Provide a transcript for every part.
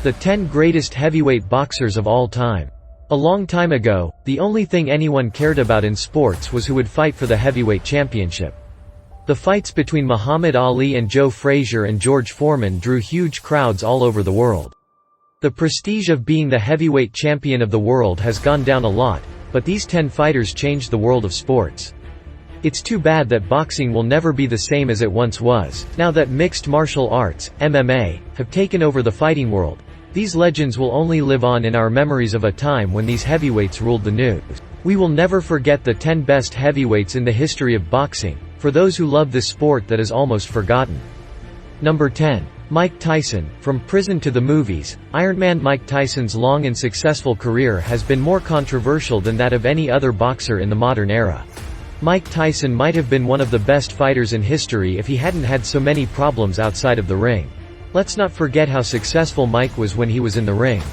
The 10 greatest heavyweight boxers of all time. A long time ago, the only thing anyone cared about in sports was who would fight for the heavyweight championship. The fights between Muhammad Ali and Joe Frazier and George Foreman drew huge crowds all over the world. The prestige of being the heavyweight champion of the world has gone down a lot, but these 10 fighters changed the world of sports. It's too bad that boxing will never be the same as it once was, now that mixed martial arts, MMA, have taken over the fighting world. These legends will only live on in our memories of a time when these heavyweights ruled the news. We will never forget the 10 best heavyweights in the history of boxing, for those who love this sport that is almost forgotten. Number 10. Mike Tyson. From prison to the movies, Ironman Mike Tyson's long and successful career has been more controversial than that of any other boxer in the modern era. Mike Tyson might have been one of the best fighters in history if he hadn't had so many problems outside of the ring. Let's not forget how successful Mike was when he was in the ring.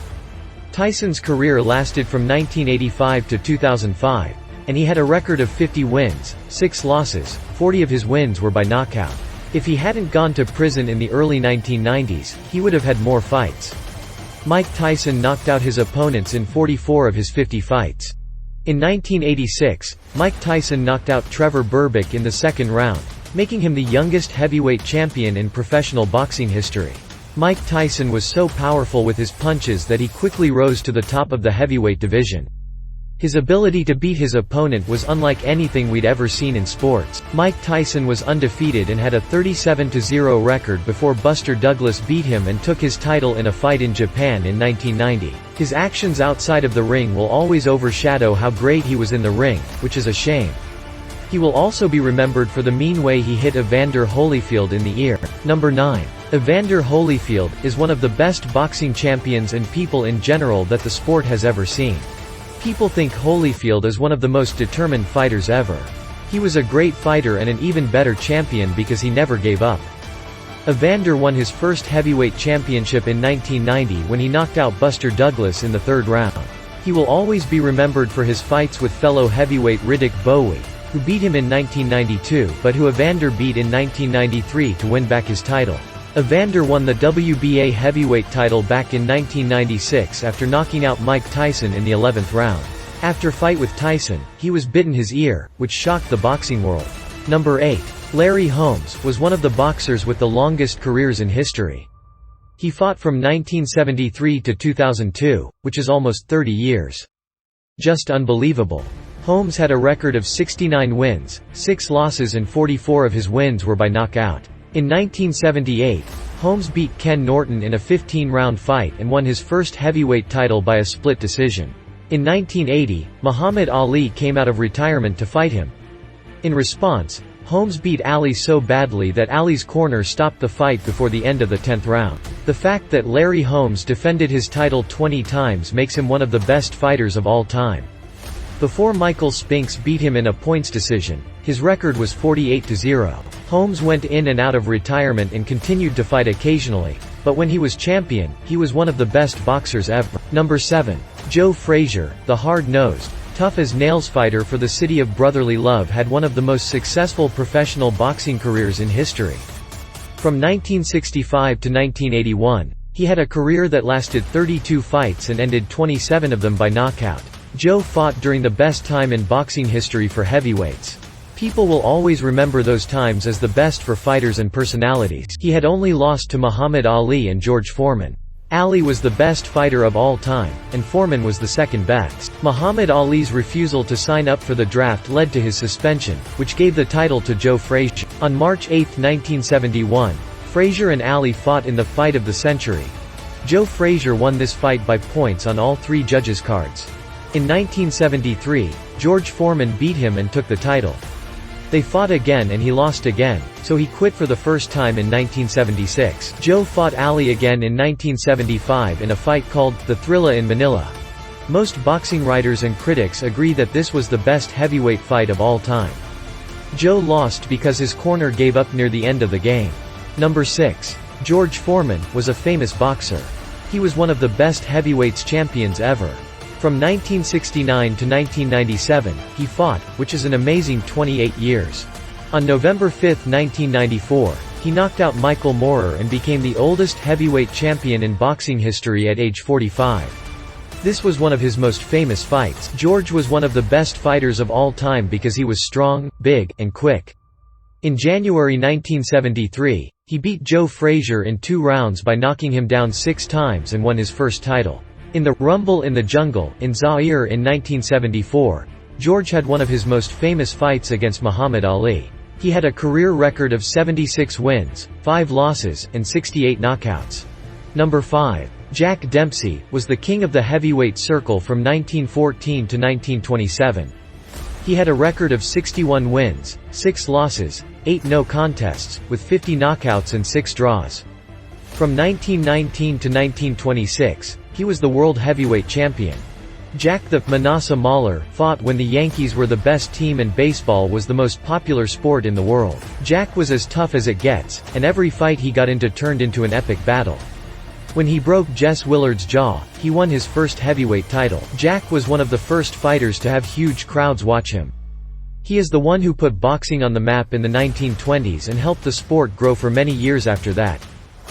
Tyson's career lasted from 1985 to 2005, and he had a record of 50 wins, 6 losses, 40 of his wins were by knockout. If he hadn't gone to prison in the early 1990s, he would have had more fights. Mike Tyson knocked out his opponents in 44 of his 50 fights. In 1986, Mike Tyson knocked out Trevor Berbick in the second round, making him the youngest heavyweight champion in professional boxing history. Mike Tyson was so powerful with his punches that he quickly rose to the top of the heavyweight division. His ability to beat his opponent was unlike anything we'd ever seen in sports. Mike Tyson was undefeated and had a 37-0 record before Buster Douglas beat him and took his title in a fight in Japan in 1990. His actions outside of the ring will always overshadow how great he was in the ring, which is a shame. He will also be remembered for the mean way he hit Evander Holyfield in the ear. Number 9. Evander Holyfield is one of the best boxing champions and people in general that the sport has ever seen. People think Holyfield is one of the most determined fighters ever. He was a great fighter and an even better champion because he never gave up. Evander won his first heavyweight championship in 1990 when he knocked out Buster Douglas in the third round. He will always be remembered for his fights with fellow heavyweight Riddick Bowe, who beat him in 1992 but who Evander beat in 1993 to win back his title. Evander won the WBA heavyweight title back in 1996 after knocking out Mike Tyson in the 11th round. After fight with Tyson, he was bitten his ear, which shocked the boxing world. Number 8. Larry Holmes was one of the boxers with the longest careers in history. He fought from 1973 to 2002, which is almost 30 years. Just unbelievable. Holmes had a record of 69 wins, 6 losses and 44 of his wins were by knockout. In 1978, Holmes beat Ken Norton in a 15-round fight and won his first heavyweight title by a split decision. In 1980, Muhammad Ali came out of retirement to fight him. In response, Holmes beat Ali so badly that Ali's corner stopped the fight before the end of the 10th round. The fact that Larry Holmes defended his title 20 times makes him one of the best fighters of all time. Before Michael Spinks beat him in a points decision, his record was 48-0. Holmes went in and out of retirement and continued to fight occasionally, but when he was champion, he was one of the best boxers ever. Number 7. Joe Frazier, the hard-nosed, tough-as-nails fighter for the city of brotherly love had one of the most successful professional boxing careers in history. From 1965 to 1981, he had a career that lasted 32 fights and ended 27 of them by knockout. Joe fought during the best time in boxing history for heavyweights. People will always remember those times as the best for fighters and personalities. He had only lost to Muhammad Ali and George Foreman. Ali was the best fighter of all time, and Foreman was the second best. Muhammad Ali's refusal to sign up for the draft led to his suspension, which gave the title to Joe Frazier. On March 8, 1971, Frazier and Ali fought in the fight of the century. Joe Frazier won this fight by points on all 3 judges' cards. In 1973, George Foreman beat him and took the title. They fought again and he lost again, so he quit for the first time in 1976. Joe fought Ali again in 1975 in a fight called The Thrilla in Manila. Most boxing writers and critics agree that this was the best heavyweight fight of all time. Joe lost because his corner gave up near the end of the game. Number 6. George Foreman was a famous boxer. He was one of the best heavyweights champions ever. From 1969 to 1997, he fought, which is an amazing 28 years. On November 5, 1994, he knocked out Michael Moorer and became the oldest heavyweight champion in boxing history at age 45. This was one of his most famous fights. George was one of the best fighters of all time because he was strong, big, and quick. In January 1973, he beat Joe Frazier in 2 rounds by knocking him down 6 times and won his first title. In the Rumble in the Jungle in Zaire in 1974, George had one of his most famous fights against Muhammad Ali. He had a career record of 76 wins, 5 losses, and 68 knockouts. Number 5. Jack Dempsey, was the king of the heavyweight circle from 1914 to 1927. He had a record of 61 wins, 6 losses, 8 no contests, with 50 knockouts and 6 draws. From 1919 to 1926, he was the world heavyweight champion. Jack the Manasseh Mahler fought when the Yankees were the best team and baseball was the most popular sport in the world. Jack was as tough as it gets, and every fight he got into turned into an epic battle. When he broke Jess Willard's jaw, he won his first heavyweight title. Jack was one of the first fighters to have huge crowds watch him. He is the one who put boxing on the map in the 1920s and helped the sport grow for many years after that.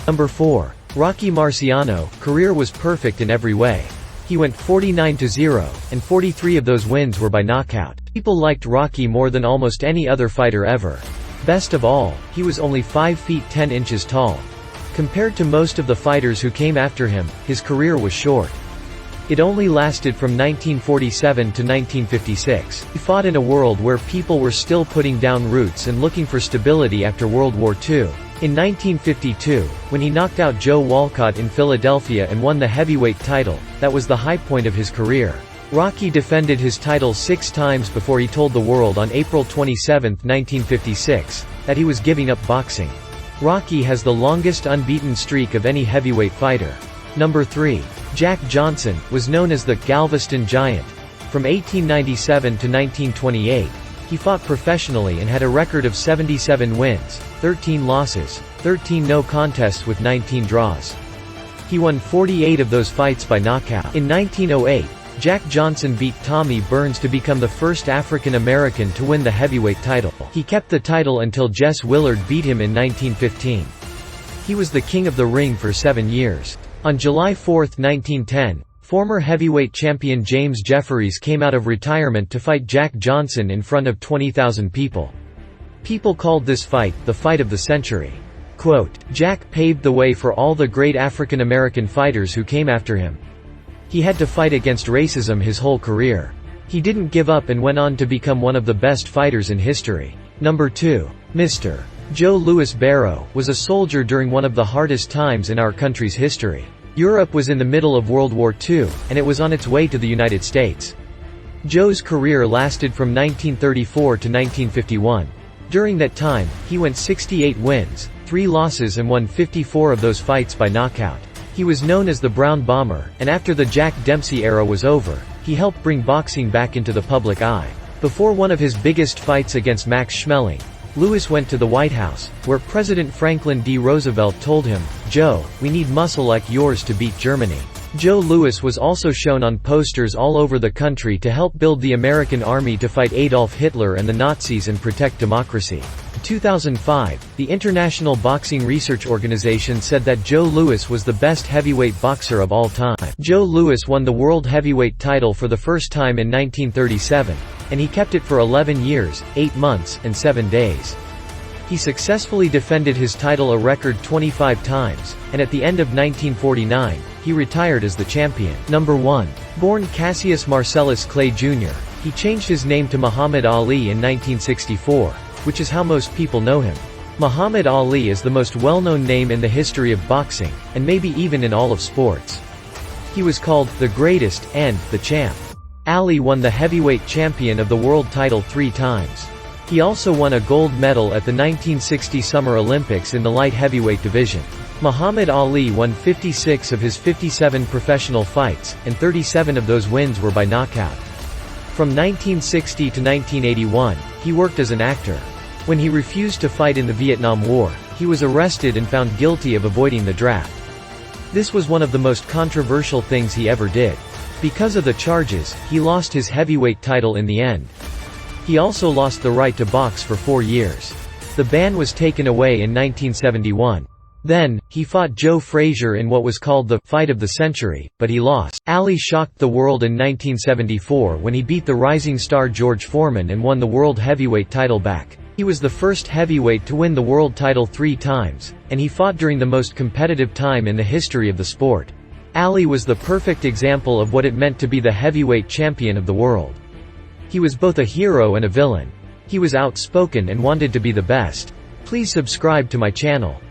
Number 4. Rocky Marciano, career was perfect in every way. He went 49-0, and 43 of those wins were by knockout. People liked Rocky more than almost any other fighter ever. Best of all, he was only 5 feet 10 inches tall. Compared to most of the fighters who came after him, his career was short. It only lasted from 1947 to 1956. He fought in a world where people were still putting down roots and looking for stability after World War II. In 1952, when he knocked out Joe Walcott in Philadelphia and won the heavyweight title, that was the high point of his career. Rocky defended his title 6 times before he told the world on April 27, 1956, that he was giving up boxing. Rocky has the longest unbeaten streak of any heavyweight fighter. Number 3. Jack Johnson, was known as the Galveston Giant. From 1897 to 1928, he fought professionally and had a record of 77 wins, 13 losses, 13 no contests with 19 draws. He won 48 of those fights by knockout. In 1908, Jack Johnson beat Tommy Burns to become the first African American to win the heavyweight title. He kept the title until Jess Willard beat him in 1915. He was the king of the ring for 7 years. On July 4, 1910, former heavyweight champion James Jefferies came out of retirement to fight Jack Johnson in front of 20,000 people. People called this fight, the fight of the century. Quote, Jack paved the way for all the great African American fighters who came after him. He had to fight against racism his whole career. He didn't give up and went on to become one of the best fighters in history. Number 2. Mr. Joe Louis Barrow, was a soldier during one of the hardest times in our country's history. Europe was in the middle of World War II, and it was on its way to the United States. Joe's career lasted from 1934 to 1951. During that time, he went 68 wins, 3 losses and won 54 of those fights by knockout. He was known as the Brown Bomber, and after the Jack Dempsey era was over, he helped bring boxing back into the public eye. Before one of his biggest fights against Max Schmeling, Lewis went to the White House, where President Franklin D. Roosevelt told him, "Joe, we need muscle like yours to beat Germany." Joe Louis was also shown on posters all over the country to help build the American army to fight Adolf Hitler and the Nazis and protect democracy. In 2005, the International Boxing Research Organization said that Joe Louis was the best heavyweight boxer of all time. Joe Louis won the world heavyweight title for the first time in 1937, and he kept it for 11 years, 8 months, and 7 days. He successfully defended his title a record 25 times, and at the end of 1949, he retired as the champion. Number 1. Born Cassius Marcellus Clay Jr., he changed his name to Muhammad Ali in 1964, which is how most people know him. Muhammad Ali is the most well-known name in the history of boxing, and maybe even in all of sports. He was called the greatest and the champ. Ali won the heavyweight champion of the world title 3 times. He also won a gold medal at the 1960 Summer Olympics in the light heavyweight division. Muhammad Ali won 56 of his 57 professional fights, and 37 of those wins were by knockout. From 1960 to 1981, he worked as an actor. When he refused to fight in the Vietnam War, he was arrested and found guilty of avoiding the draft. This was one of the most controversial things he ever did. Because of the charges, he lost his heavyweight title in the end. He also lost the right to box for 4 years. The ban was taken away in 1971. Then, he fought Joe Frazier in what was called the «fight of the century», but he lost. Ali shocked the world in 1974 when he beat the rising star George Foreman and won the world heavyweight title back. He was the first heavyweight to win the world title 3 times, and he fought during the most competitive time in the history of the sport. Ali was the perfect example of what it meant to be the heavyweight champion of the world. He was both a hero and a villain. He was outspoken and wanted to be the best. Please subscribe to my channel.